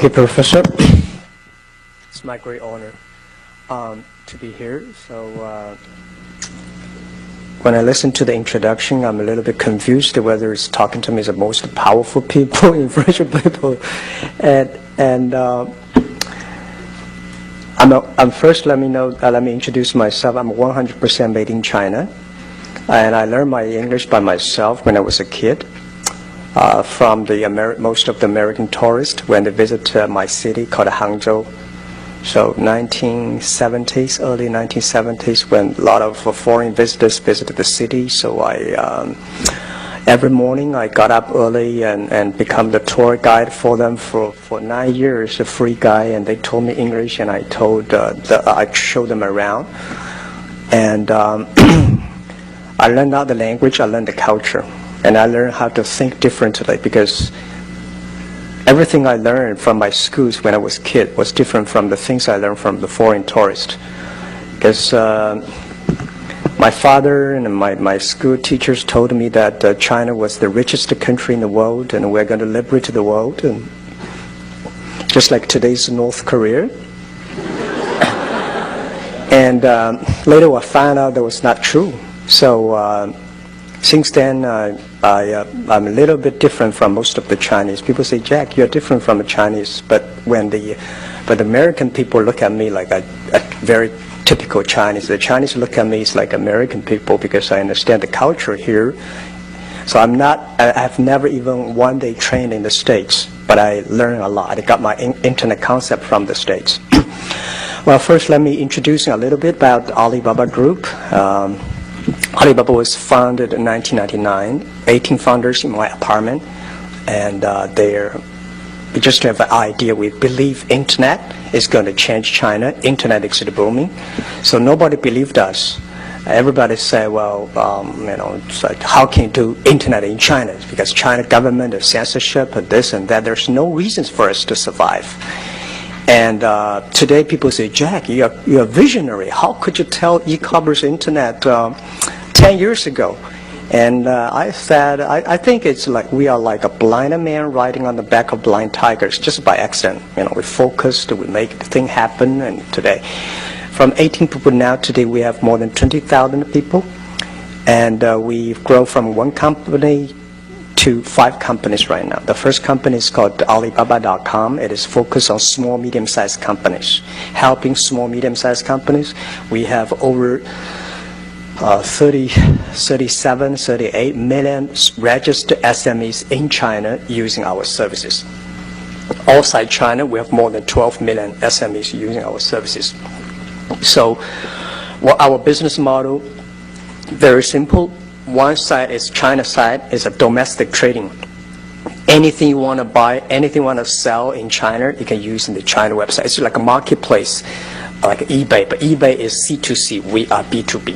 Thank you, Professor. It's my great honor to be here. So when I listen to the introduction, I'm a little bit confused whether it's talking to me as the most powerful people, influential people, and first let me introduce myself. I'm 100% made in China, and I learned my English by myself when I was a kid. From most of the American tourists when they visit my city called Hangzhou. So 1970s, early 1970s, when a lot of foreign visitors visited the city. So every morning I got up early and become the tour guide for them for 9 years, a free guy, and they told me English, and I showed them around. And I learned out the language, I learned the culture. And I learned how to think differently because everything I learned from my schools when I was a kid was different from the things I learned from the foreign tourists. Because my father and my school teachers told me that China was the richest country in the world and we're going to liberate the world. And just like today's North Korea. And later I found out that was not true. So since then, I'm a little bit different from most of the Chinese. People say, Jack, you're different from the Chinese. But the American people look at me like a very typical Chinese. The Chinese look at me as like American people because I understand the culture here. So I've never even one day trained in the States, but I learned a lot. I got my internet concept from the States. Well, first let me introduce you a little bit about the Alibaba Group. Alibaba was founded in 1999, 18 founders in my apartment, and just to have an idea, we believe internet is going to change China. Internet is booming, so nobody believed us. Everybody said, well, it's like, how can you do internet in China? It's because China government, the censorship, and this and that. There's no reasons for us to survive. And today people say, Jack, you're a visionary. How could you tell e-commerce internet 10 years ago? And I said, I think it's like we are like a blind man riding on the back of blind tigers just by accident. We focused, we make the thing happen. And today, from 18 people now, today we have more than 20,000 people. And we've grown from one company to 5 companies right now. The first company is called Alibaba.com. It is focused on small, medium-sized companies, helping small, medium-sized companies. We have over 38 million registered SMEs in China using our services. Outside China, we have more than 12 million SMEs using our services. So our business model, very simple. One side is China side, is a domestic trading. Anything you want to buy, anything you want to sell in China, you can use in the China website. It's like a marketplace, like eBay, but eBay is C2C, we are B2B.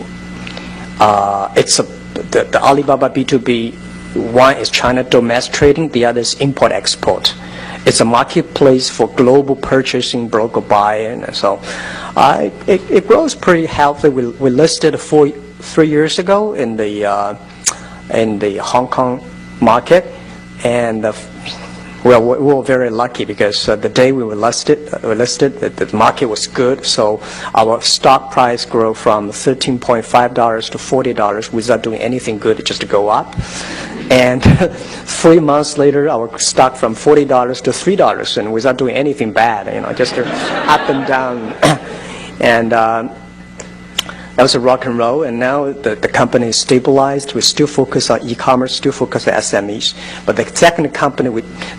The Alibaba B2B, one is China domestic trading, the other is import-export. It's a marketplace for global purchasing, broker buying, and so it grows pretty healthy. We listed 3 years ago in the Hong Kong market, and we were very lucky because the day we were listed, the market was good. So our stock price grew from $13.5 to $40 without doing anything good, just to go up. And 3 months later, our stock from $40 to $3, and without doing anything bad, just up and down. And that was a rock and roll, and now the company is stabilized. We still focus on e-commerce, still focus on SMEs. But the second company,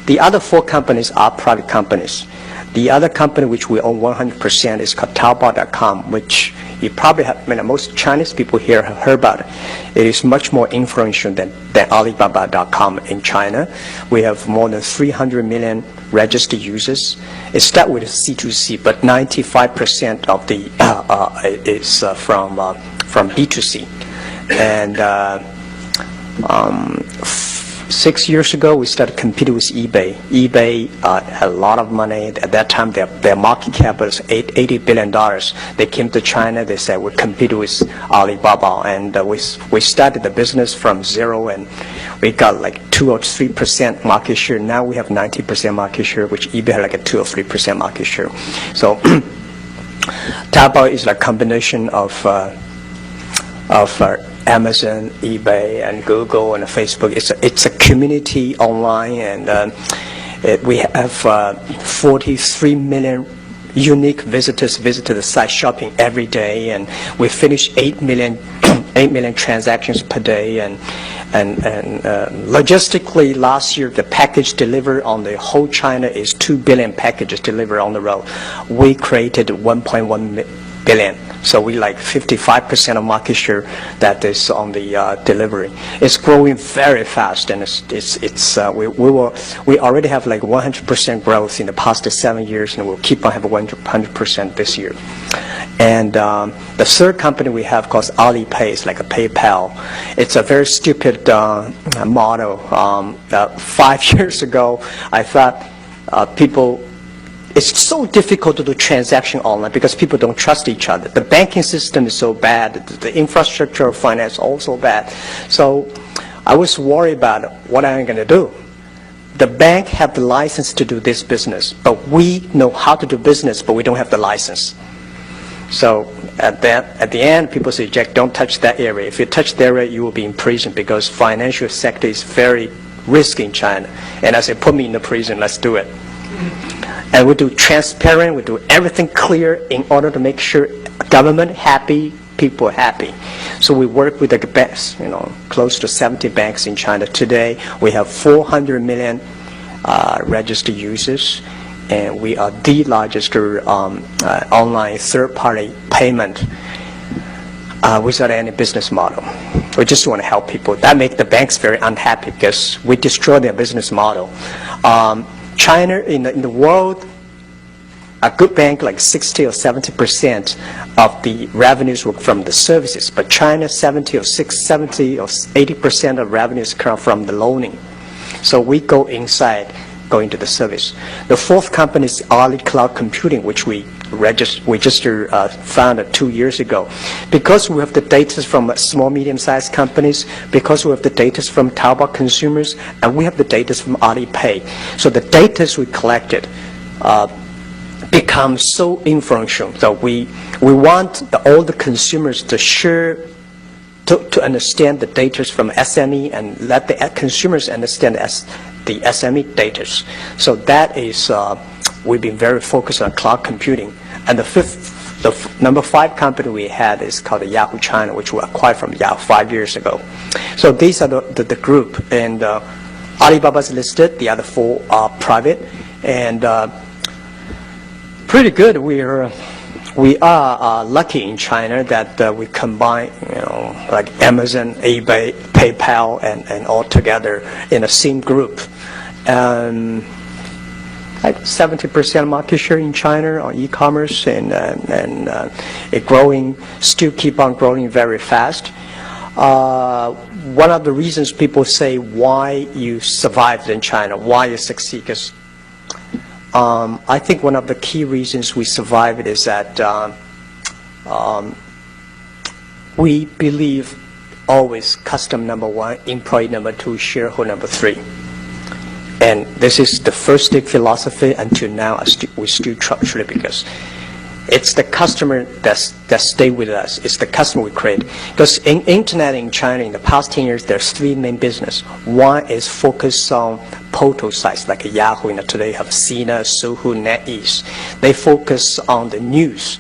the other 4 companies are private companies. The other company which we own 100% is called Taobao.com, which you probably have, most Chinese people here have heard about it. It is much more influential than Alibaba.com in China. We have more than 300 million registered users. It starts with C2C, but 95% of the is from B2C. And 6 years ago, we started competing with eBay. eBay had a lot of money. At that time, their market cap was $80 billion. They came to China. They said, we'll compete with Alibaba. And we started the business from zero, and we got like 2 or 3% market share. Now we have 90% market share, which eBay had like a 2 or 3% market share. So Taobao is a combination of Amazon, eBay, and Google, and Facebook. It's a community online, and we have 43 million unique visitors visit the site shopping every day, and we finish 8 million transactions per day, and logistically last year the package delivered on the whole China is 2 billion packages delivered on the road. We created 1.1 billion. So we like 55% of market share that is on the delivery. It's growing very fast, and we already have like 100% growth in the past 7 years, and we'll keep on having 100% this year. And the third company we have called Alipay, is like a PayPal. It's a very stupid model. 5 years ago, I thought it's so difficult to do transaction online because people don't trust each other. The banking system is so bad. The infrastructure of finance also bad. So I was worried about what I'm going to do. The bank have the license to do this business, but we know how to do business, but we don't have the license. So at the end, people say, Jack, don't touch that area. If you touch that area, you will be in prison because financial sector is very risky in China. And I said, put me in the prison, let's do it. And we do transparent, we do everything clear in order to make sure government happy, people happy. So we work with the banks, close to 70 banks in China. Today, we have 400 million registered users, and we are the largest online third-party payment without any business model. We just want to help people. That makes the banks very unhappy because we destroy their business model. China, in the world, a good bank like 60 or 70% of the revenues were from the services, but China 70 or 80% of revenues come from the loaning. So we go inside, go into the service. The fourth company is Ali Cloud Computing, which we just founded 2 years ago. Because we have the data from small, medium-sized companies, because we have the data from Taobao consumers, and we have the data from Alipay. So the data we collected becomes so influential. So we want all the consumers to share, to understand the data from SME, and let the consumers understand the SME data. So that is, we've been very focused on cloud computing. And the number 5 company we had is called Yahoo China, which we acquired from Yahoo 5 years ago. So these are the group. And Alibaba is listed, the other 4 are private. And pretty good. We are lucky in China that we combine, like Amazon, eBay, PayPal, and all together in a same group. Like 70% market share in China on e-commerce, and it growing, still keep on growing very fast. One of the reasons people say why you survived in China, why you succeed, because I think one of the key reasons we survived is that we believe always customer number 1, employee number 2, shareholder number 3. And this is the first big philosophy until now. We still truly, because it's the customer that stay with us. It's the customer we create. Because in internet in China in the past 10 years, there's 3 main business. One is focused on portal sites like Yahoo. Today have Sina, Sohu, NetEase. They focus on the news.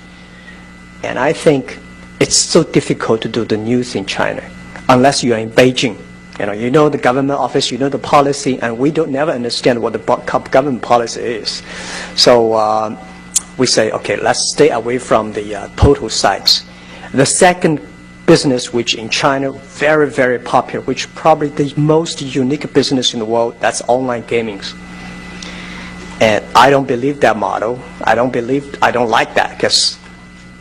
And I think it's so difficult to do the news in China unless you are in Beijing. You know the government office, you know the policy, and we don't never understand what the government policy is. So we say, okay, let's stay away from the portal sites. The second business, which in China very, very popular, which probably the most unique business in the world, that's online gaming. And I don't believe that model. I don't like that, because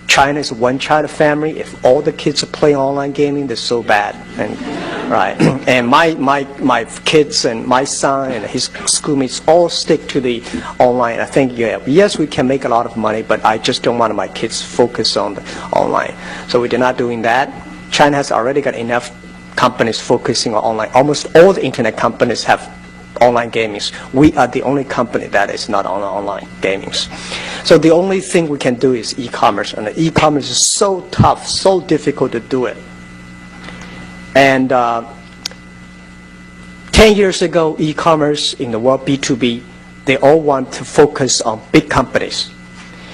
China is a one-child family. If all the kids are playing online gaming, they're so bad. And right, and my kids and my son and his schoolmates all stick to the online. I think yes, we can make a lot of money, but I just don't want my kids focus on the online. So we are not doing that. China has already got enough companies focusing on online. Almost all the internet companies have online gamings. We are the only company that is not on online gamings. So the only thing we can do is e-commerce, and the e-commerce is so tough, so difficult to do it. And 10 years ago, e-commerce in the world, B2B, they all want to focus on big companies.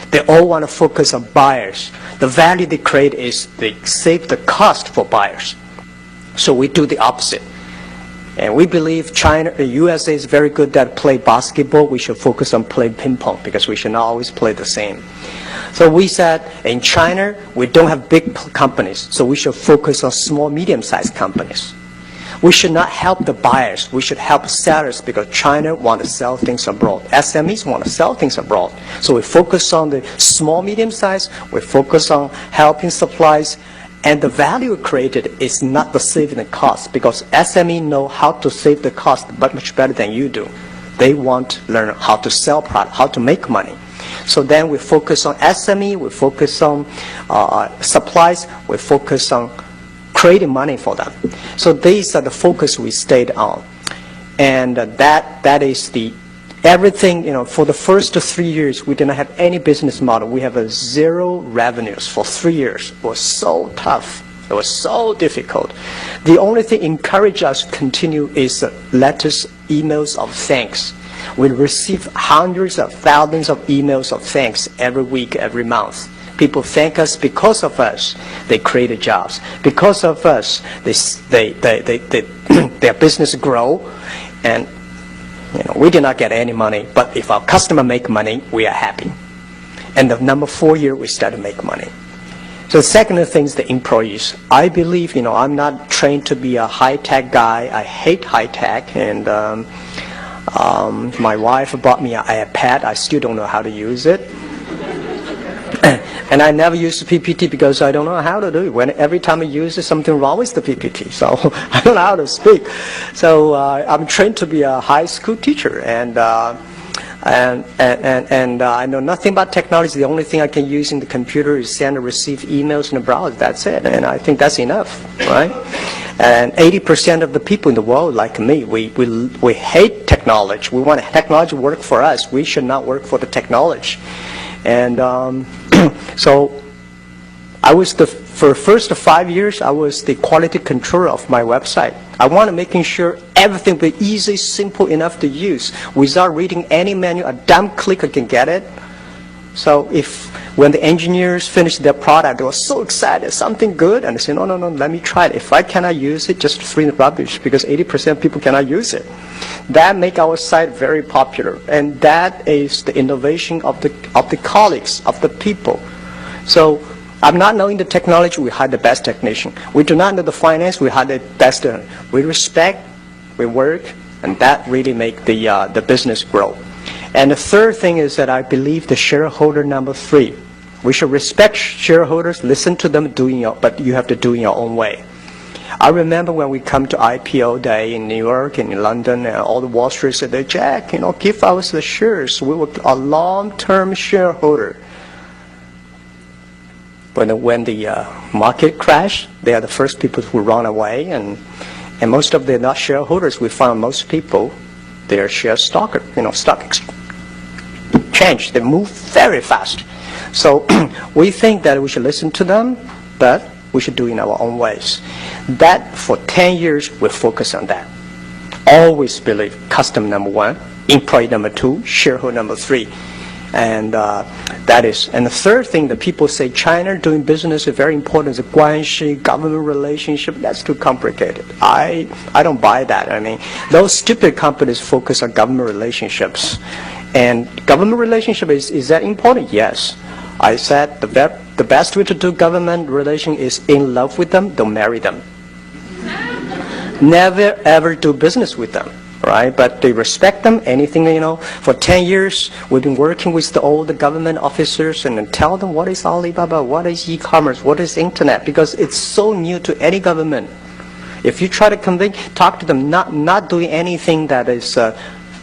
They all want to focus on buyers. The value they create is they save the cost for buyers. So we do the opposite. And we believe China, the USA is very good at play basketball. We should focus on playing ping pong because we should not always play the same. So we said in China, we don't have big companies, so we should focus on small, medium-sized companies. We should not help the buyers. We should help sellers because China wants to sell things abroad. SMEs want to sell things abroad. So we focus on the small, medium-sized. We focus on helping supplies. And the value created is not the saving the cost because SME know how to save the cost but much better than you do. They want to learn how to sell product, how to make money. So then we focus on SME, we focus on supplies, we focus on creating money for them. So these are the focus we stayed on. And that is the everything, for the first 3 years, we did not have any business model. We have zero revenues for 3 years. It was so tough. It was so difficult. The only thing encouraged us to continue is letters, emails of thanks. We receive hundreds of thousands of emails of thanks every week, every month. People thank us because of us. They created jobs. Because of us, their business grow. And we did not get any money, but if our customer make money, we are happy. And the number 4 year, we started to make money. So the second thing is the employees. I believe, I'm not trained to be a high-tech guy. I hate high-tech. And my wife bought me an iPad. I still don't know how to use it. And I never use the PPT because I don't know how to do it. Every time I use it, something wrong with the PPT. So I don't know how to speak. So I'm trained to be a high school teacher, and I know nothing about technology. The only thing I can use in the computer is send and receive emails and browse. That's it, and I think that's enough, right? And 80% of the people in the world, like me, we hate technology. We want technology to work for us. We should not work for the technology. And so I was for the first 5 years, I was the quality controller of my website. I wanted making sure everything be easy, simple enough to use. Without reading any menu, a dumb clicker can get it. So when the engineers finished their product, they were so excited, something good, and they said, no, let me try it. If I cannot use it, just throw it rubbish, because 80% of people cannot use it. That make our site very popular, and that is the innovation of the colleagues, of the people. So I'm not knowing the technology, we hire the best technician. We do not know the finance, we hire the best. We respect, we work, and that really make the business grow. And the third thing is that I believe the shareholder number 3. We should respect shareholders, listen to them, but you have to do it in your own way. I remember when we come to IPO day in New York and in London, and all the Wall Street said, Jack, give us the shares. We were a long-term shareholder. But when the market crashed, they are the first people who run away, and most of them are not shareholders. We found most people, they are share stock exchange. They move very fast. So we think that we should listen to them, but we should do it in our own ways. That for 10 years, we focus on that. Always believe customer number 1, employee number 2, shareholder number 3. And that is. And the third thing that people say, China doing business is very important. Is guanxi, government relationship. That's too complicated. I don't buy that. I mean, those stupid companies focus on government relationships. And government relationship, is that important? Yes. I said the best way to do government relation is in love with them, don't marry them. Never ever do business with them. right? But they respect them, anything, For 10 years, we've been working with all the government officers and then tell them what is Alibaba, what is e-commerce, what is internet, because it's so new to any government. If you try to talk to them, not doing anything that is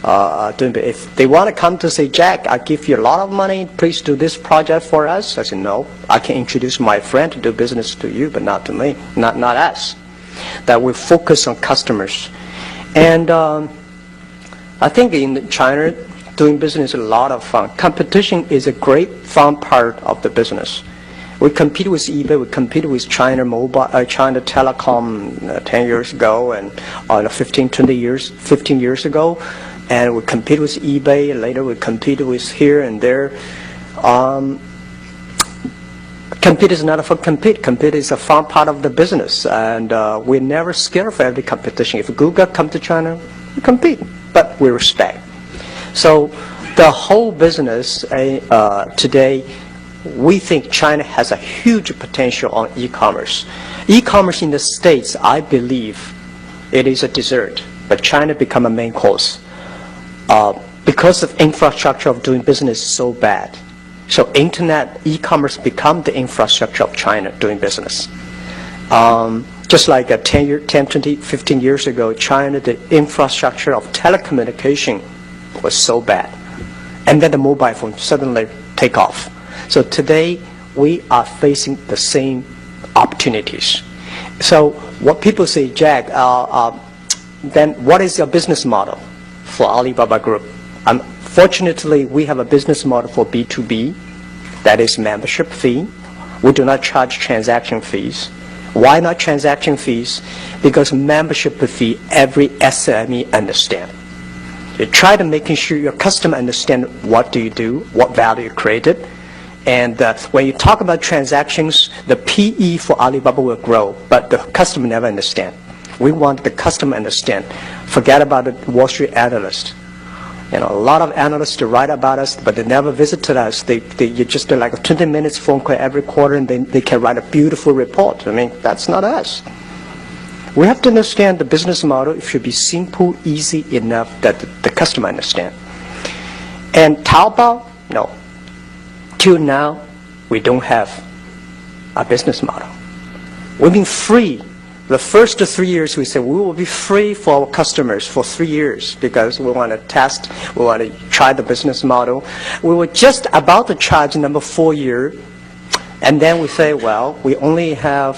if they want to come to say, Jack, I give you a lot of money, please do this project for us. I said, no, I can introduce my friend to do business to you, but not to me, not us. That we focus on customers. And I think in China, doing business is a lot of fun. Competition is a great fun part of the business. We compete with eBay, we competed with China Telecom 10 years ago and 15 years ago. And we compete with eBay, and later we compete with here and there. Compete is not for compete. Compete is a fun part of the business, and we're never scared of every competition. If Google come to China, we compete, but we respect. So the whole business today, we think China has a huge potential on e-commerce. E-commerce in the States, I believe, it is a dessert, but China become a main course. Because of infrastructure of doing business so bad. So internet, e-commerce become the infrastructure of China doing business. Just like 10, 20, 15 years ago, China, the infrastructure of telecommunication was so bad. And then the mobile phone suddenly take off. So today, we are facing the same opportunities. So what people say, Jack, then what is your business model for Alibaba Group? Fortunately, we have a business model for B2B, that is membership fee. We do not charge transaction fees. Why not transaction fees? Because membership fee, every SME understand. You try to making sure your customer understand what do you do, what value you created. And when you talk about transactions, the PE for Alibaba will grow, but the customer never understand. We want the customer understand. Forget about the Wall Street analyst. A lot of analysts to write about us, but they never visited us. You just do like a 20 minutes phone call every quarter, and they can write a beautiful report. I mean, that's not us. We have to understand the business model. It should be simple, easy enough that the customer understand. And Taobao, no. Till now, we don't have a business model. We've been free. The first 3 years, we said we will be free for our customers for 3 years because we want to test, we want to try the business model. We were just about to charge number 4 year, and then we say, well, we only have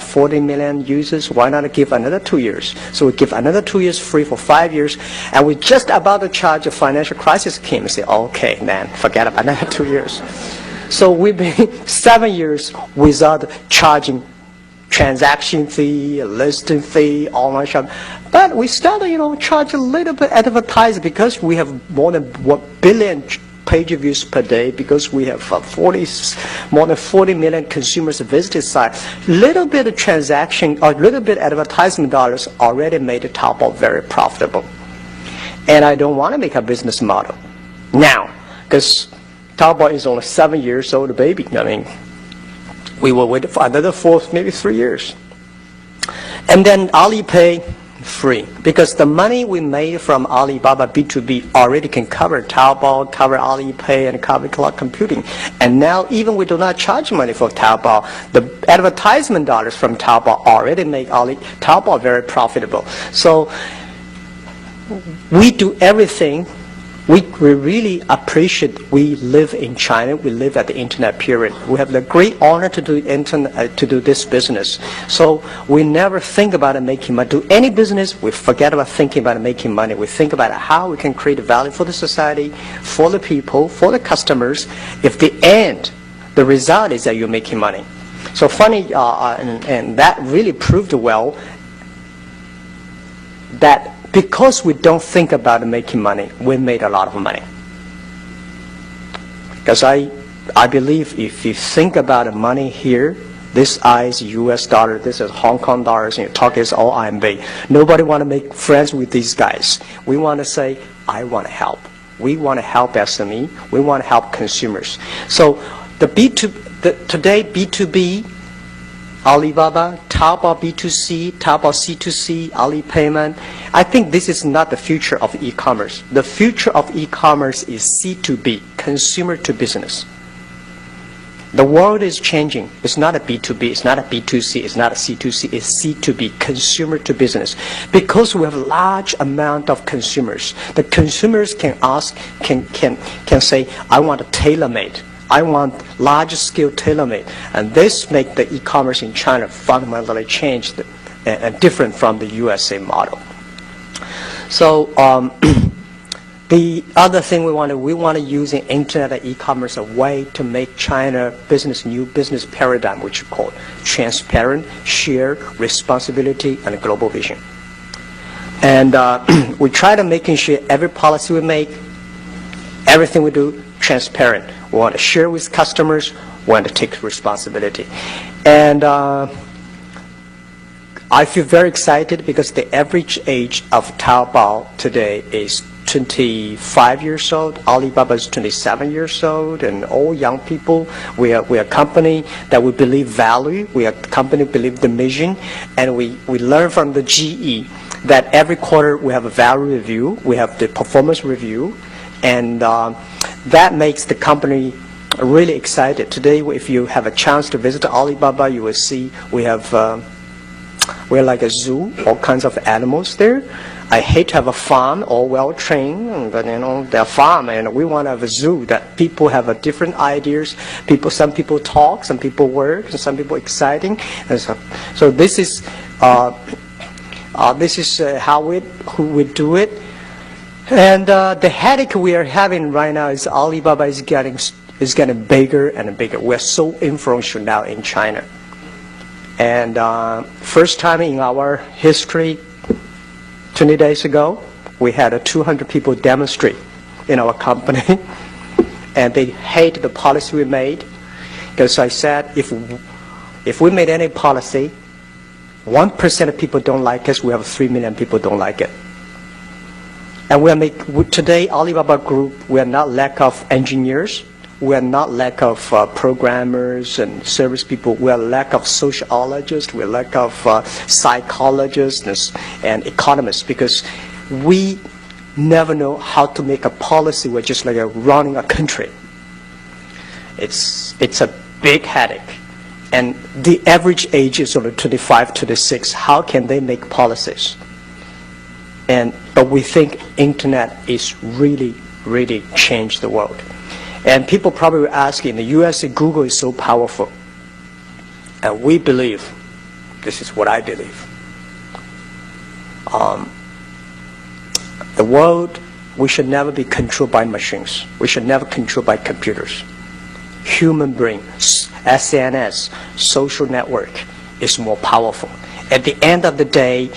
40 million users. Why not give another 2 years? So we give another 2 years free for 5 years, and we're just about to charge a financial crisis came and say, okay, man, forget about another 2 years. So we've been 7 years without charging transaction fee, listing fee, online shop. But we started, charge a little bit advertising because we have more than 1 billion page views per day, because we have more than 40 million consumers visited site. Little bit of transaction or little bit advertisement dollars already made Taobao very profitable. And I don't want to make a business model now, because Taobao is only 7 years old baby. I mean, we will wait for another 4, maybe 3 years. And then Alipay, free. Because the money we made from Alibaba B2B already can cover Taobao, cover Alipay, and cover cloud computing. And now even we do not charge money for Taobao. The advertisement dollars from Taobao already make Taobao very profitable. So we do everything. We really appreciate we live in China. We live at the internet period. We have the great honor to do this business. So we never think about making money. Do any business, we forget about thinking about making money. We think about how we can create value for the society, for the people, for the customers. If the end, the result is that you're making money. So funny, and that really proved well that because we don't think about making money, we made a lot of money. Because I believe if you think about money here, this is US dollar, this is Hong Kong dollars, and you talk is all RMB. Nobody want to make friends with these guys. We want to say, I want to help. We want to help SME. We want to help consumers. So today B2B, Alibaba, Taobao B2C, Taobao C2C, Ali Payment. I think this is not the future of e-commerce. The future of e-commerce is C2B, consumer to business. The world is changing. It's not a B2B, it's not a B2C, it's not a C2C, it's C2B, consumer to business. Because we have a large amount of consumers, the consumers can ask, can say, I want a tailor-made. I want large-scale tailor-made. And this makes the e-commerce in China fundamentally changed and different from the USA model. So the other thing we want to use in internet and e-commerce a way to make China new business paradigm, which we call transparent, shared responsibility, and global vision. And we try to making sure every policy we make, everything we do, transparent. We want to share with customers. We want to take responsibility. And I feel very excited because the average age of Taobao today is 25 years old. Alibaba is 27 years old, and all young people. We are a company that we believe value. We are a company that believe the mission, and we learn from the GE that every quarter we have a value review. We have the performance review, and that makes the company really excited. Today, if you have a chance to visit Alibaba, you will see we're like a zoo, all kinds of animals there. I hate to have a farm, all well-trained, but they're farm, and we want to have a zoo that people have different ideas. Some people talk, some people work, and some people exciting. And so this is how we do it. And the headache we are having right now is Alibaba is getting bigger and bigger. We're so influential now in China. And first time in our history, 20 days ago, we had 200 people demonstrate in our company, and they hate the policy we made. Because I said, if we made any policy, 1% of people don't like us, we have 3 million people don't like it. And today, Alibaba Group, we are not lack of engineers. We are not lack of programmers and service people. We are lack of sociologists. We are lack of psychologists and economists, because we never know how to make a policy. We're just like running a country. It's a big headache. And the average age is only 25, 26. How can they make policies? But we think internet is really, really changed the world. And people probably will ask, in the US, Google is so powerful. And we believe, this is what I believe, the world, we should never be controlled by machines. We should never controlled by computers. Human brain, SNS, social network is more powerful. At the end of the day,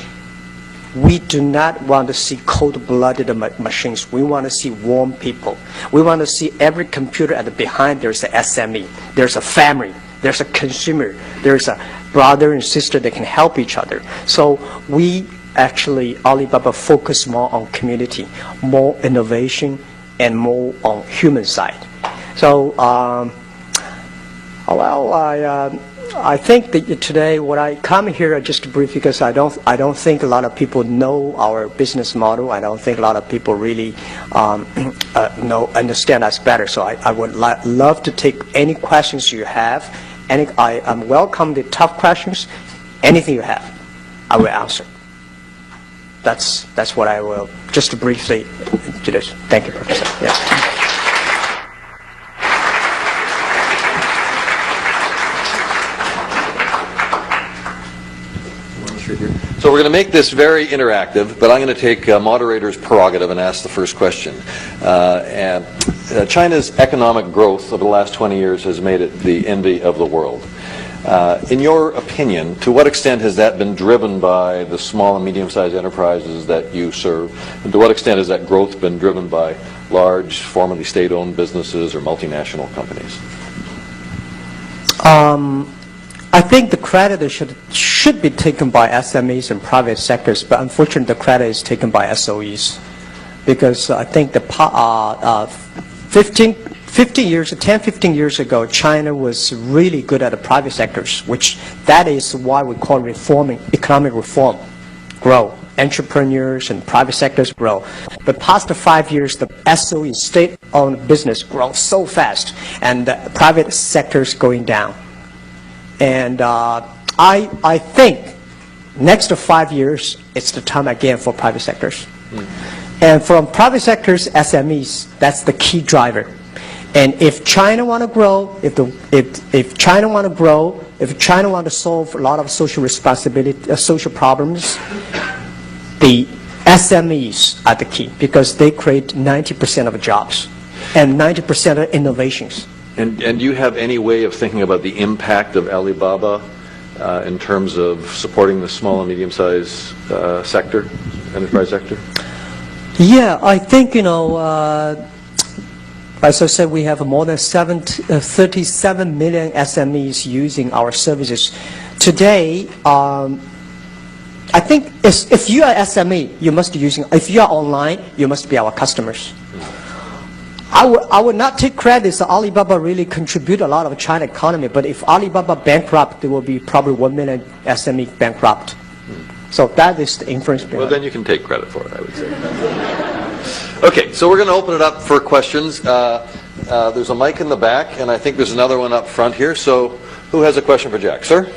we do not want to see cold-blooded machines. We want to see warm people. We want to see every computer at the behind there's an SME, there's a family, there's a consumer, there's a brother and sister that can help each other. So we actually, Alibaba, focus more on community, more innovation, and more on human side. So, I think that today, what I come here just brief, because I don't think a lot of people know our business model. I don't think a lot of people really understand us better. So I would love to take any questions you have. I welcome the tough questions. Anything you have, I will answer. That's what I will just briefly do this. Thank you, Professor. Yeah. So we're going to make this very interactive, but I'm going to take moderator's prerogative and ask the first question. China's economic growth over the last 20 years has made it the envy of the world. In your opinion, to what extent has that been driven by the small and medium-sized enterprises that you serve? And to what extent has that growth been driven by large, formerly state-owned businesses or multinational companies? I think the credit should be taken by SMEs and private sectors, but unfortunately the credit is taken by SOEs, because I think the 15 years ago, China was really good at the private sectors, which that is why we call reforming, economic reform, grow. Entrepreneurs and private sectors grow. But past 5 years, the SOE, state-owned business, grows so fast, and the private sector is going down. And I think next 5 years, it's the time again for private sectors. And from private sectors, SMEs, that's the key driver. And if China want to grow, if China want to grow, if China want to solve a lot of social responsibility, social problems, the SMEs are the key because they create 90% of jobs and 90% of innovations. And do you have any way of thinking about the impact of Alibaba in terms of supporting the small and medium-sized sector, enterprise sector? Yeah, I think, as I said, we have more than 37 million SMEs using our services. Today, I think if you are SME, you must be using, if you are online, you must be our customers. I would not take credit that Alibaba really contribute a lot of China economy, but if Alibaba bankrupt, there will be probably 1 million SME bankrupt. So that is the influence behind. Well, then you can take credit for it, I would say. Okay, so we're going to open it up for questions. There's a mic in the back, and I think there's another one up front here. So who has a question for Jack? Sir?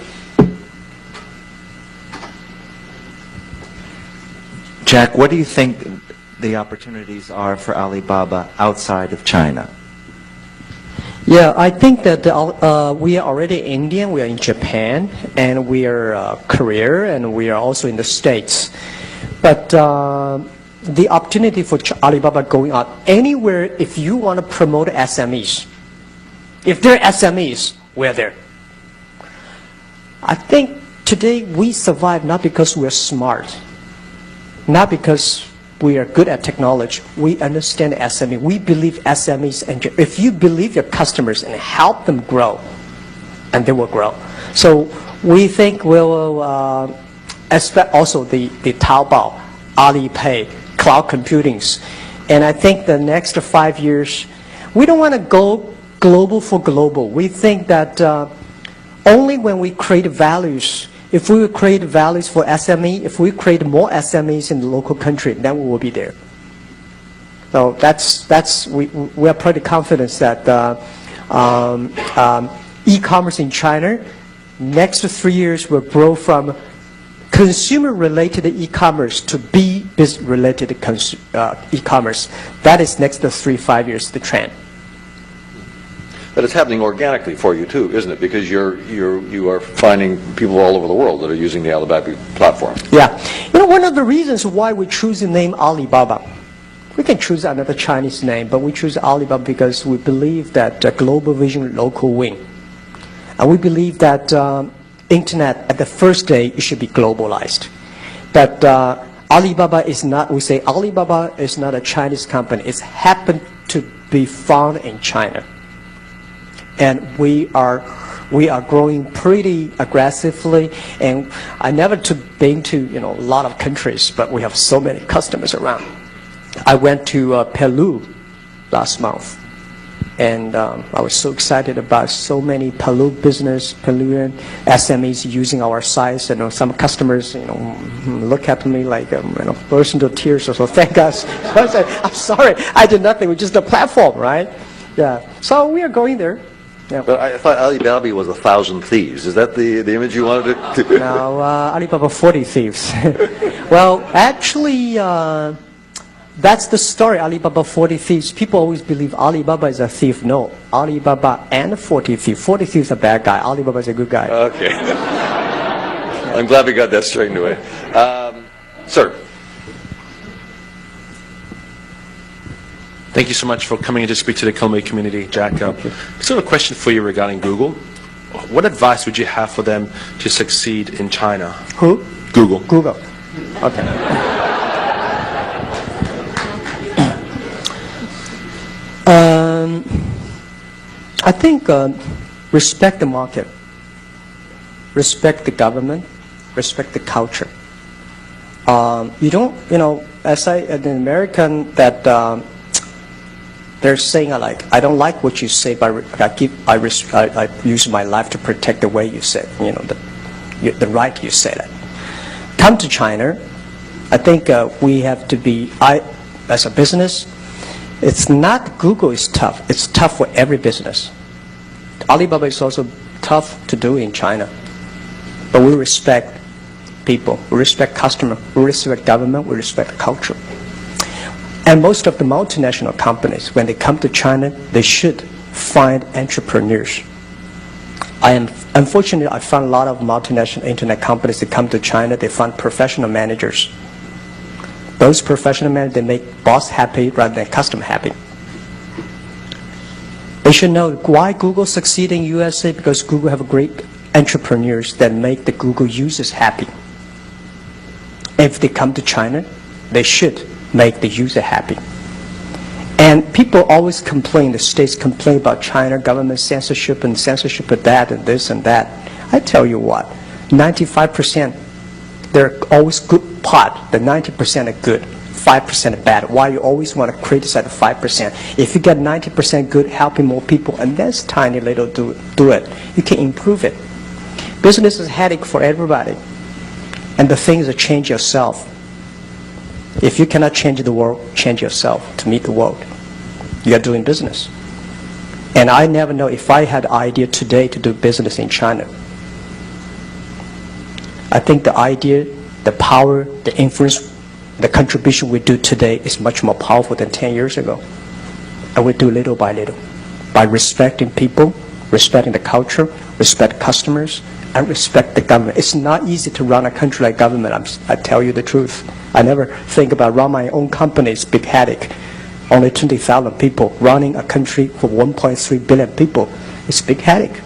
Jack, what do you think the opportunities are for Alibaba outside of China? Yeah, I think that we are already Indian, we are in Japan, and we are Korea, and we are also in the States. But the opportunity for Alibaba going out anywhere, if you want to promote SMEs, if they're SMEs, we're there. I think today we survive not because we're smart, not because we are good at technology. We understand SME. We believe SMEs, and if you believe your customers and help them grow, and they will grow. So we think we will expect also the Taobao, Alipay, cloud computings. And I think the next 5 years, we don't want to go global for global. We think that only when we create values, if we create values for SME, if we create more SMEs in the local country, then we will be there. So we are pretty confident that e-commerce in China, next 3 years will grow from consumer-related e-commerce to business-related e-commerce. That is next 3-5 years, the trend. But it's happening organically for you too, isn't it? Because you are finding people all over the world that are using the Alibaba platform. Yeah. One of the reasons why we choose the name Alibaba, we can choose another Chinese name, but we choose Alibaba because we believe that global vision, local win. And we believe that internet at the first day, it should be globalized. But Alibaba is not, we say Alibaba is not a Chinese company. It's happened to be found in China. And we are growing pretty aggressively, and I never been to a lot of countries, but we have so many customers around. I went to Peru last month, and I was so excited about so many Peruvian SMEs using our sites, and some customers look at me like burst into tears. So thank us. I said, I'm sorry, I did nothing. We're just a platform, right? Yeah. So we are going there. Yeah. But I thought Alibaba was 1,000 thieves. Is that the image you wanted to? No, Alibaba 40 thieves. Well, actually, that's the story, Alibaba 40 thieves. People always believe Alibaba is a thief. No, Alibaba and 40 thieves. 40 thieves are a bad guy. Alibaba is a good guy. Okay. I'm glad we got that straightened away. Sir. Thank you so much for coming in to speak to the Columbia community, Jack. Sort of a question for you regarding Google. What advice would you have for them to succeed in China? Who? Google. Google. Okay. I think respect the market, respect the government, respect the culture. You don't, as an American, that They're saying like, I don't like what you say, but I use my life to protect the way you say, the right you say that. Come to China, I think we have to be, as a business, it's not Google is tough. It's tough for every business. Alibaba is also tough to do in China. But we respect people, we respect customers, we respect government, we respect the culture. And most of the multinational companies, when they come to China, they should find entrepreneurs. Unfortunately, I found a lot of multinational internet companies that come to China, they find professional managers. Those professional managers, they make boss happy rather than customer happy. They should know why Google succeed in USA, because Google have great entrepreneurs that make the Google users happy. If they come to China, they should make the user happy. And people always complain, the states complain about China government censorship and censorship of that and this and that. I tell you what, 95%, they're always good part. The 90% are good, 5% are bad. Why you always want to criticize the 5%? If you get 90% good, helping more people, and that's tiny little do it, you can improve it. Business is a headache for everybody. And the thing is to change yourself. If you cannot change the world, change yourself to meet the world. You are doing business. And I never know if I had an idea today to do business in China. I think the idea, the power, the influence, the contribution we do today is much more powerful than 10 years ago. And we do little by little. By respecting people, respecting the culture, respect customers, and respect the government. It's not easy to run a country like government, I tell you the truth. I never think about run my own company, it's a big headache. Only 20,000 people running a country for 1.3 billion people, it's a big headache.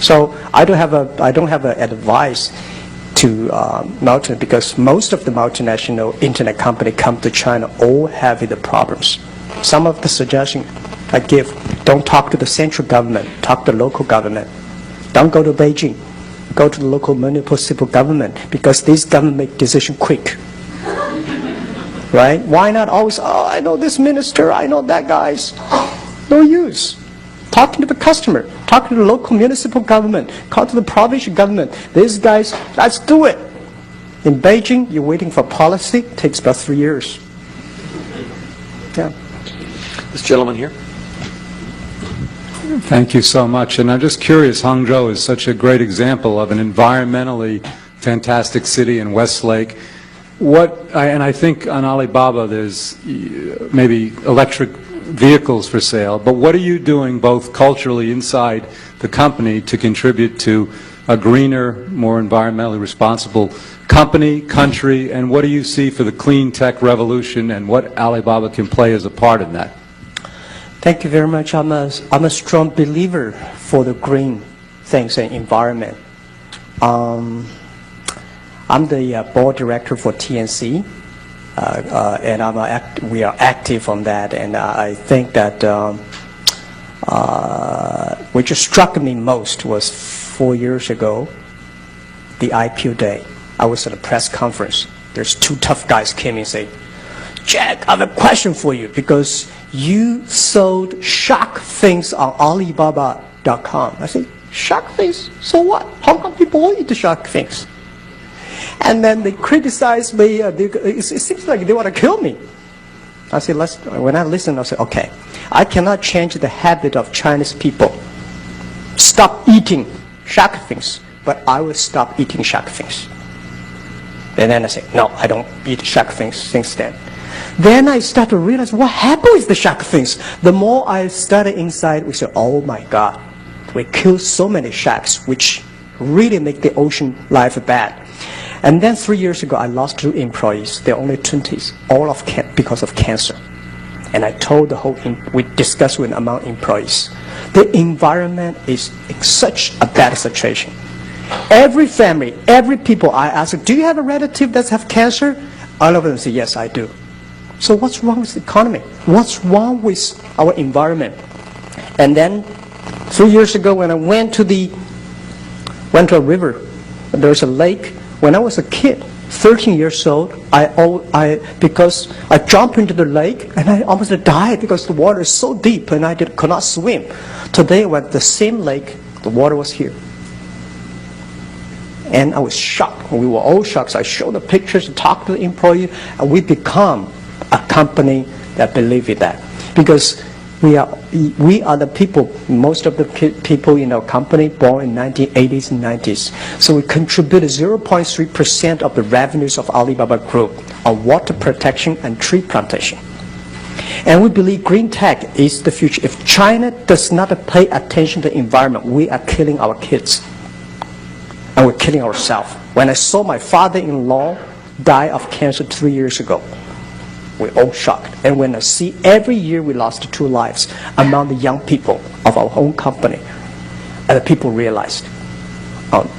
So I don't have an advice to because most of the multinational internet company come to China all having the problems. Some of the suggestions I give, don't talk to the central government, talk to the local government. Don't go to Beijing. Go to the local municipal government, because these government make decision quick. Right? Why not always, I know this minister, I know that guy's. No use. Talking to the customer, talking to the local municipal government, talk to the provincial government. These guys, let's do it. In Beijing, you're waiting for policy, it takes about 3 years. Yeah. This gentleman here. Thank you so much. And I'm just curious, Hangzhou is such a great example of an environmentally fantastic city in Westlake. And I think on Alibaba there's maybe electric vehicles for sale, but what are you doing both culturally inside the company to contribute to a greener, more environmentally responsible company, country, and what do you see for the clean tech revolution and what Alibaba can play as a part in that? Thank you very much. I'm a strong believer for the green things and environment. I'm the board director for TNC, and we are active on that. And I think that which struck me most was 4 years ago, the IPO day. I was at a press conference. There's two tough guys came in and say, Jack, I have a question for you, because you sold shark fins on Alibaba.com. I said, shark fins? So what? Hong Kong people all eat the shark fins. And then they criticized me. It seems like they want to kill me. I said, when I listened, I said, okay, I cannot change the habit of Chinese people. Stop eating shark fins, but I will stop eating shark fins. And then I said, no, I don't eat shark fins since then. Then I started to realize what happened with the shark fins. The more I studied inside, we said, oh my God, we killed so many sharks, which really make the ocean life bad. And then 3 years ago, I lost 2 employees. They're only 20s, all because of cancer. And I told we discussed with among employees, the environment is in such a bad situation. Every family, every people I ask, do you have a relative that have cancer? All of them say, yes, I do. So what's wrong with the economy? What's wrong with our environment? And then 3 years ago, when I went to a river, there's a lake. When I was a kid, 13 years old, because I jumped into the lake and I almost died because the water is so deep and I could not swim. Today, when the same lake, the water was here. And I was shocked. We were all shocked. So I showed the pictures, talked to the employee, and we become a company that believe in that. Because we are the people, most of the people in our company born in 1980s and 90s. So we contributed 0.3% of the revenues of Alibaba Group on water protection and tree plantation. And we believe green tech is the future. If China does not pay attention to the environment, we are killing our kids. And we're killing ourselves. When I saw my father-in-law die of cancer 3 years ago, we're all shocked. And when I see every year we lost 2 lives among the young people of our own company, and the people realized,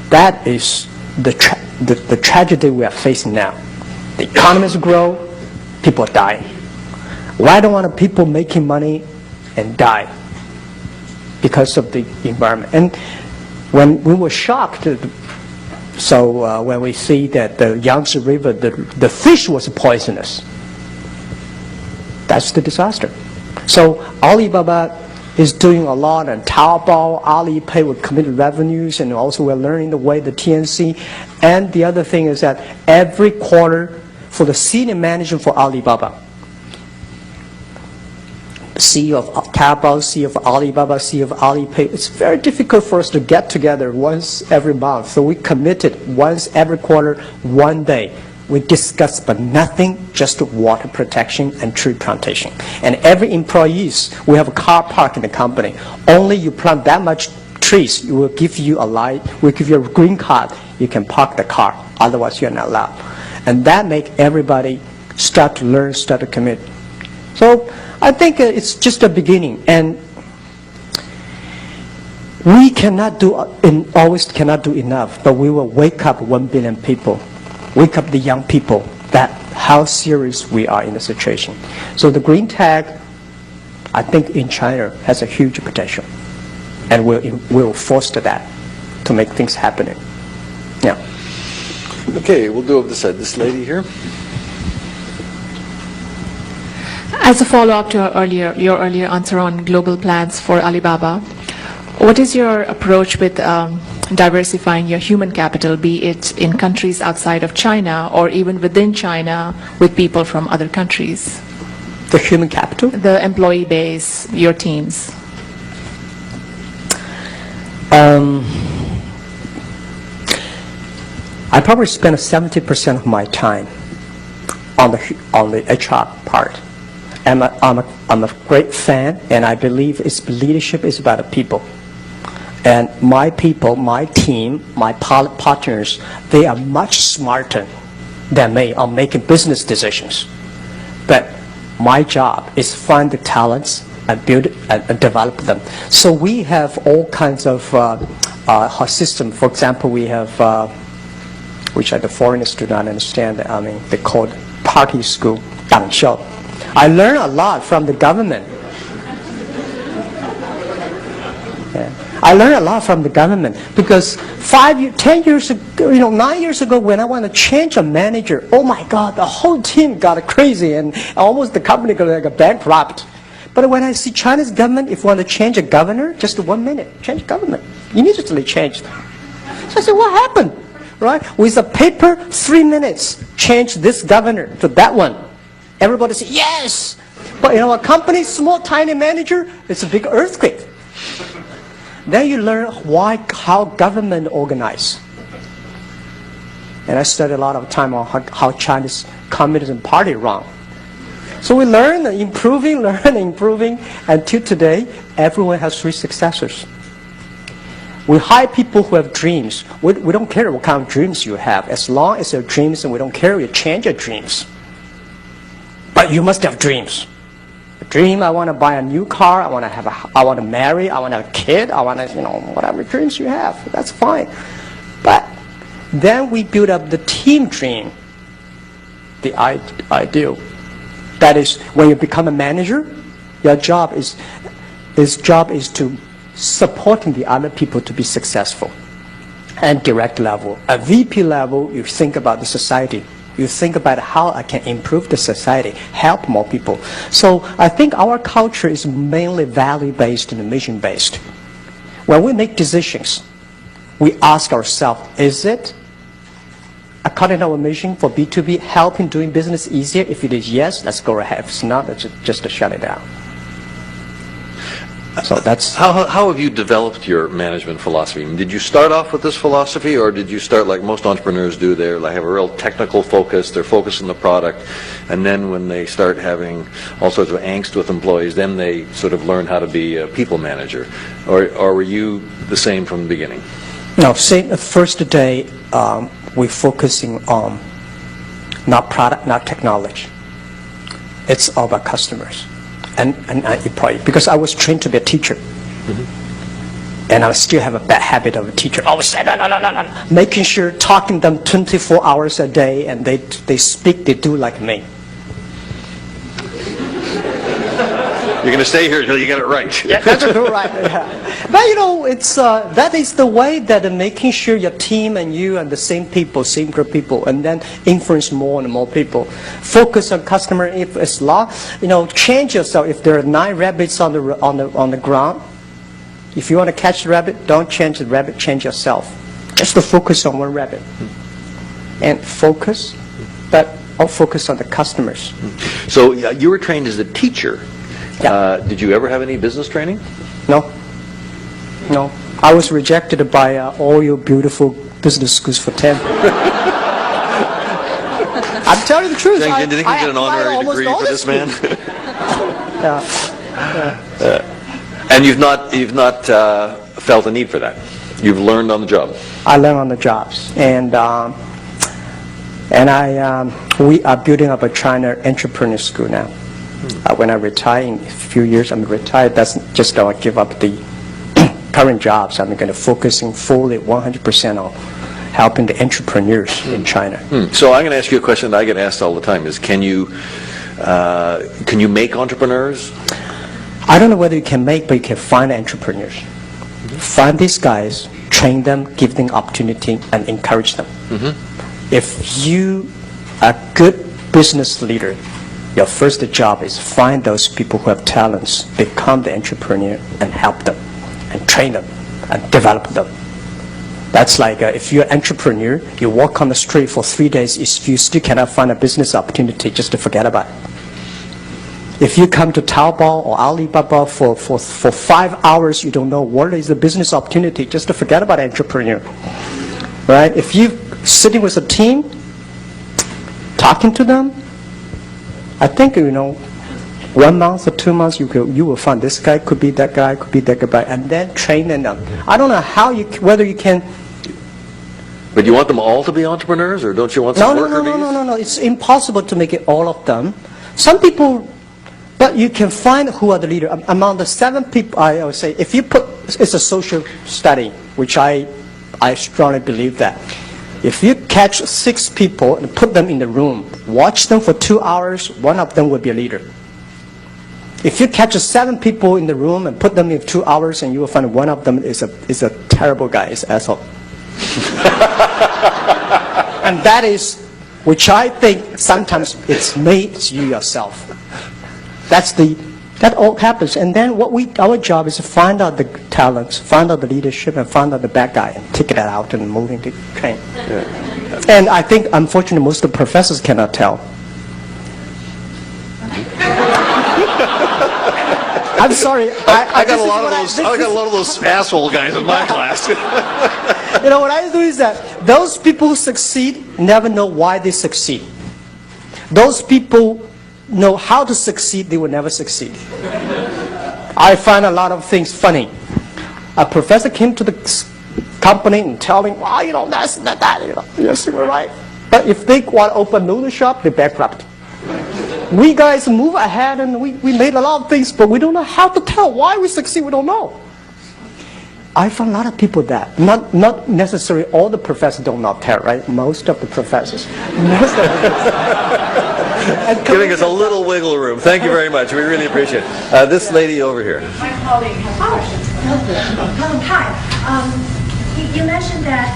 that is the tragedy we are facing now. The economies grow, people are dying. Why don't want people making money and die? Because of the environment. And when we were shocked, so when we see that the Yangtze River, the fish was poisonous, that's the disaster. So Alibaba is doing a lot, and Taobao, Alipay with committed revenues, and also we're learning the way the TNC. And the other thing is that every quarter for the senior manager for Alibaba, CEO of Taobao, CEO of Alibaba, CEO of Alipay, it's very difficult for us to get together once every month. So we committed once every quarter, 1 day. We discuss but nothing, just water protection and tree plantation. And every employees, we have a car park in the company. Only you plant that much trees, we will give you a light, we'll give you a green card, you can park the car, otherwise you're not allowed. And that make everybody start to learn, start to commit. So I think it's just a beginning, and we cannot do, always cannot do enough, but we will wake up 1 billion people. Wake up the young people that how serious we are in the situation. So the green tag, I think in China has a huge potential, and we'll foster that to make things happen. Yeah. Okay, we'll do this side. This lady here. As a follow-up to your earlier answer on global plans for Alibaba, what is your approach with diversifying your human capital, be it in countries outside of China or even within China with people from other countries? The human capital? The employee base, your teams. I probably spend 70% of my time on the HR part. I'm a great fan, and I believe leadership is about the people. And my people, my team, my partners, they are much smarter than me on making business decisions. But my job is find the talents and build and develop them. So we have all kinds of system. For example, we have, which the foreigners do not understand, I mean, they call it party school, 党校. I learned a lot from the government. Yeah. I learned a lot from the government because 10 years ago, 9 years ago, when I want to change a manager, oh my God, the whole team got crazy and almost the company got like bankrupt. But when I see China's government, if you want to change a governor, just 1 minute, change government, immediately changed. So I said, what happened? Right? With a paper, 3 minutes, change this governor to that one. Everybody said, yes! But in our company, small, tiny manager, it's a big earthquake. Then you learn how government organize. And I studied a lot of time on how China's Communism Party run. So we learn, improving, until today, everyone has 3 successors. We hire people who have dreams. We don't care what kind of dreams you have. As long as your dreams, and we don't care, you change your dreams. But you must have dreams. A dream, I want to buy a new car, I want to marry, I want to have a kid, I want to, whatever dreams you have, that's fine. But then we build up the team dream, the ideal. That is, when you become a manager, your job is to supporting the other people to be successful. and direct level. At VP level, you think about the society. You think about how I can improve the society, help more people. So I think our culture is mainly value-based and mission-based. When we make decisions, we ask ourselves, is it according to our mission for B2B, helping doing business easier? If it is yes, let's go ahead. If it's not, let's just shut it down. So that's how have you developed your management philosophy? Did you start off with this philosophy, or did you start like most entrepreneurs do? They have a real technical focus. They're focused on the product, and then when they start having all sorts of angst with employees, then they sort of learn how to be a people manager. Or were you the same from the beginning? No, same. The first day, we're focusing on not product, not technology. It's all about customers. And employee, because I was trained to be a teacher, and I still have a bad habit of a teacher. Always say no, making sure talking to them 24 hours a day, and they speak, they do like me. You're going to stay here until you get it right. Yeah, that's right. Yeah. But it's that is the way that making sure your team and you and the same people, same group of people, and then influence more and more people. Focus on customer. If it's law, change yourself. If there are 9 rabbits on the ground, if you want to catch the rabbit, don't change the rabbit. Change yourself. Just to focus on one rabbit, and focus, but all focus on the customers. So you were trained as a teacher. Yeah. Did you ever have any business training? No. I was rejected by all your beautiful business schools for 10. I'm telling you the truth. Do you think you get an honorary degree for this man? And you've not felt a need for that. You've learned on the job. I learned on the jobs, and we are building up a China entrepreneur school now. When I retire in a few years, I'm retired. That's just don't give up the current jobs. I'm going to focusing fully 100% on helping the entrepreneurs in China. So I'm going to ask you a question that I get asked all the time: is can you make entrepreneurs? I don't know whether you can make, but you can find entrepreneurs. Find these guys, train them, give them opportunity, and encourage them. If you are a good business leader, your first job is find those people who have talents, become the entrepreneur, and help them, and train them, and develop them. That's like if you're an entrepreneur, you walk on the street for 3 days, if you still cannot find a business opportunity, just to forget about it. If you come to Taobao or Alibaba for 5 hours, you don't know what is the business opportunity, just to forget about entrepreneur. Right? If you're sitting with a team, talking to them, I think 1 month or 2 months you will find this guy could be that guy, could be that guy, and then train them. I don't know whether you can. But you want them all to be entrepreneurs, or don't you want some worker bees? No. It's impossible to make it all of them. Some people, but you can find who are the leader. Among the 7 people, I would say, if you it's a social study, which I strongly believe that. If you catch 6 people and put them in the room, watch them for 2 hours, one of them will be a leader. If you catch 7 people in the room and put them in 2 hours, and you will find one of them is a terrible guy, is an asshole. And that is, which I think sometimes it's you yourself. That all happens, and then our job is to find out the talents, find out the leadership, and find out the bad guy, and take that out and move into train. Yeah. And I think, unfortunately, most of the professors cannot tell. I'm sorry. I got a lot of those asshole guys in my class. What I do is that those people who succeed never know why they succeed. Those people know how to succeed, they will never succeed. I find a lot of things funny. A professor came to the company and telling, that's not that. Yes, you're right. But if they want to open noodle shop, they're bankrupt. We guys move ahead, and we made a lot of things, but we don't know how to tell why we succeed. We don't know. I found a lot of people that not necessarily all the professors do not tell, right? Most of the professors. Giving us a little wiggle room. Thank you very much. We really appreciate it. This lady over here. My colleague has questions. Hi. You mentioned that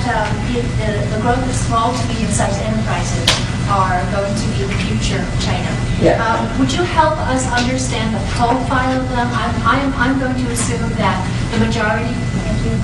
the growth of small to medium-sized enterprises are going to be the future of China. Yeah. Would you help us understand the profile of them? I'm going to assume that the majority. Thank you.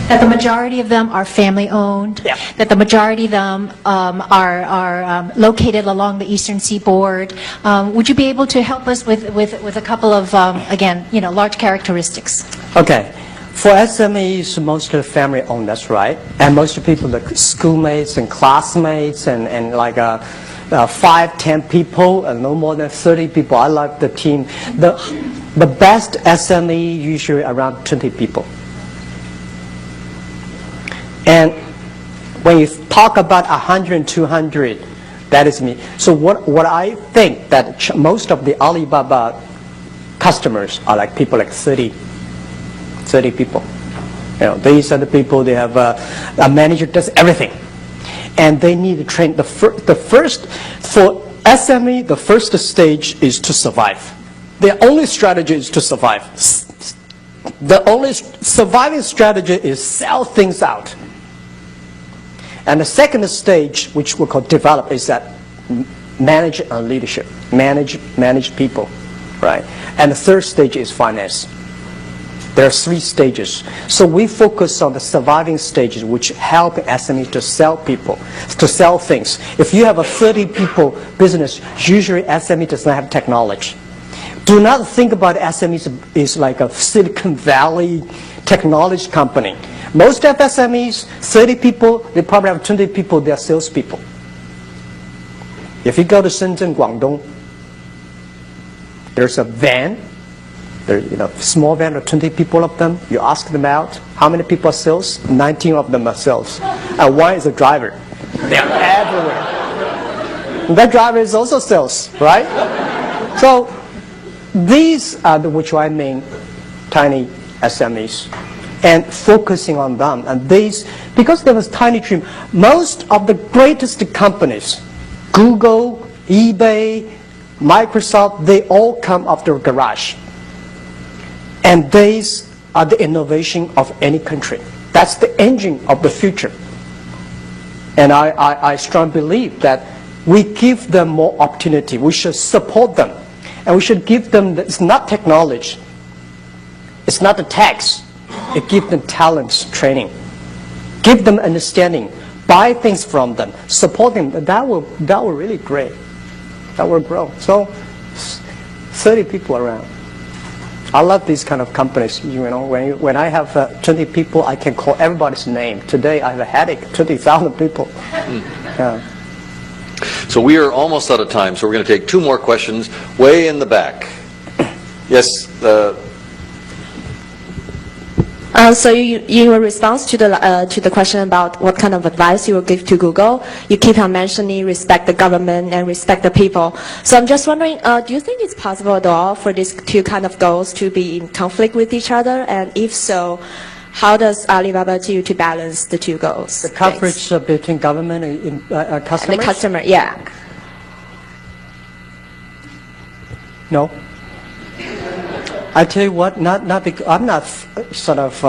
That the majority of them are family-owned. Yeah. That the majority of them are located along the eastern seaboard. Would you be able to help us with a couple of again, large characteristics? Okay. For SMEs, mostly family-owned, that's right. And most people, like schoolmates and classmates and like 5, 10 people, and no more than 30 people. I like the team. The best SME usually around 20 people. And when you talk about 100, 200, that is me. So what I think that most of the Alibaba customers are like people like 30 people. These are the people, they have a manager does everything. And they need to train. For SME, the first stage is to survive. The only strategy is to survive. The only surviving strategy is sell things out. And the second stage, which we call develop, is that manage and leadership, manage people, right? And the third stage is finance. There are 3 stages. So we focus on the surviving stages, which help SMEs to sell people, to sell things. If you have a 30 people business, usually SME does not have technology. Do not think about SMEs as like a Silicon Valley technology company. Most of SMEs, 30 people, they probably have 20 people, they are salespeople. If you go to Shenzhen, Guangdong, there's a van. There's small van of 20 people of them. You ask them out, how many people are sales? 19 of them are sales. And 1 is a driver. They are everywhere. And that driver is also sales, right? So these are which I mean tiny SMEs. And focusing on them. And these, because there was tiny team, most of the greatest companies, Google, eBay, Microsoft, they all come off their garage. And these are the innovation of any country. That's the engine of the future. And I strongly believe that we give them more opportunity. We should support them. And we should give them, it's not technology. It's not the tax. It gives them talents, training. Give them understanding. Buy things from them. Support them. That will really great. That will grow. So 30 people around. I love these kind of companies. When I have 20 people, I can call everybody's name. Today I have a headache. 20,000 people. Yeah. So we are almost out of time. So we're going to take 2 more questions. Way in the back. Yes. So in response to the question about what kind of advice you will give to Google, you keep on mentioning respect the government and respect the people. So I'm just wondering, do you think it's possible at all for these 2 kind of goals to be in conflict with each other? And if so, how does Alibaba do to balance the 2 goals? The coverage between government and customers? And the customer, yeah. No. I tell you what, not because I'm not sort of.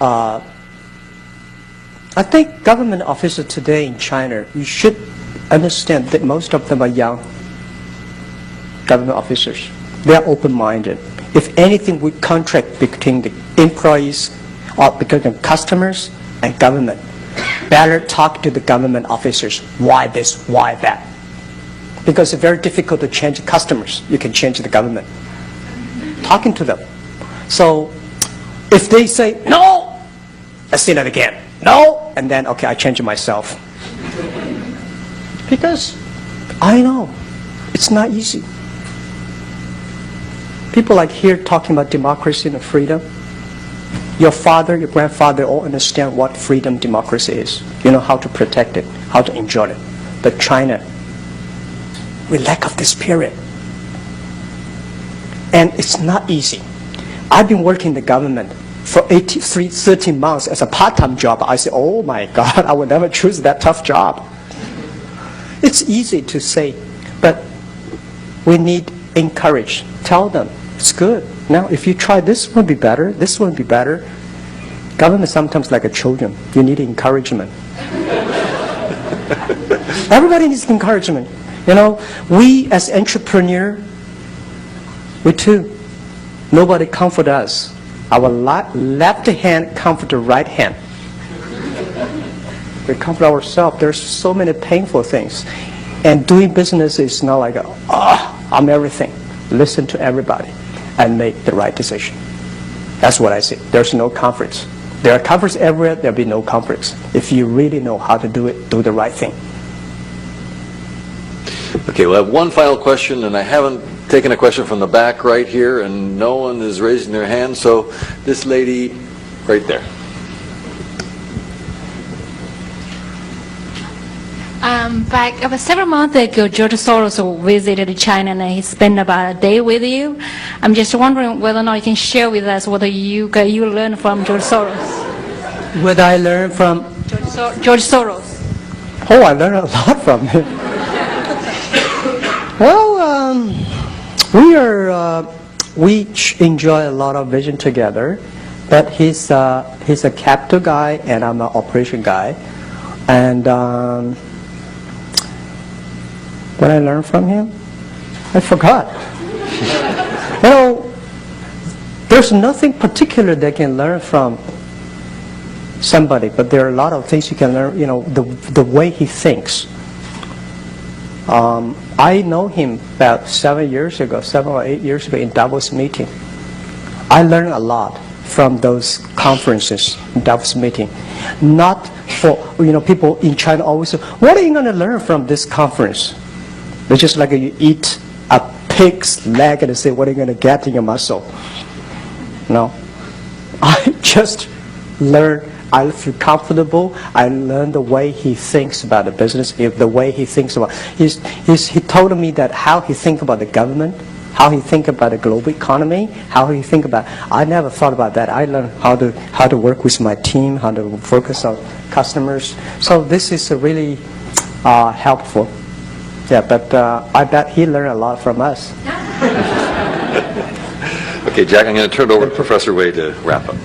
I think government officers today in China, you should understand that most of them are young government officers. They are open-minded. If anything, we contract between the employees or between the customers and government. Better talk to the government officers. Why this? Why that? Because it's very difficult to change customers. You can change the government. Talking to them. So if they say, no, I say that again. No, and then, okay, I change myself. Because I know it's not easy. People like here talking about democracy and freedom. Your father, your grandfather all understand what freedom, democracy is. You know how to protect it, how to enjoy it. But China, we lack of this period. And it's not easy. I've been working in the government for 13 months as a part-time job. I say, oh my God, I would never choose that tough job. It's easy to say, but we need encourage. Tell them, it's good. Now, if you try this will be better, this will be better. Government sometimes like a children. You need encouragement. Everybody needs encouragement. You know, we as entrepreneur, we too, nobody comfort us. Our left hand comfort the right hand. We comfort ourselves. There's so many painful things. And doing business is not like, I'm everything. Listen to everybody and make the right decision. That's what I say. There's no comforts. There are comforts everywhere. There'll be no comforts. If you really know how to do it, do the right thing. Okay, we'll have one final question, and I haven't taken a question from the back right here, and no one is raising their hand, so this lady right there. Back about several months ago, George Soros visited China and he spent about a day with you. I'm just wondering whether or not you can share with us what you learned from George Soros. What I learned from George Soros. Oh, I learned a lot from him. Well, we enjoy a lot of vision together, but he's a capital guy and I'm an operation guy, and what I learned from him, I forgot. You know, there's nothing particular that can learn from somebody, but there are a lot of things you can learn. You know, the way he thinks. I know him about 7 or 8 years ago in Davos meeting. I learned a lot from those conferences, Davos meeting. Not for, you know, people in China always say, what are you going to learn from this conference? It's just like you eat a pig's leg and say, what are you going to get in your muscle? No. I just learned. I feel comfortable. I learned the way he thinks about the business, the way he thinks about. He told me that how he think about the government, how he think about the global economy, how he think about. I never thought about that. I learned how to work with my team, how to focus on customers. So this is really helpful. Yeah, but I bet he learned a lot from us. Okay, Jack, I'm going to turn it over to Professor Wei to wrap up.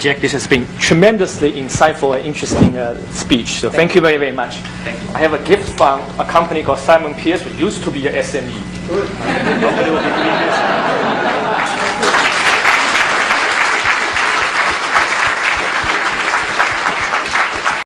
Jack, this has been tremendously insightful and interesting speech. So thank you very, very much. Thank you. I have a gift from a company called Simon Pierce, which used to be a SME.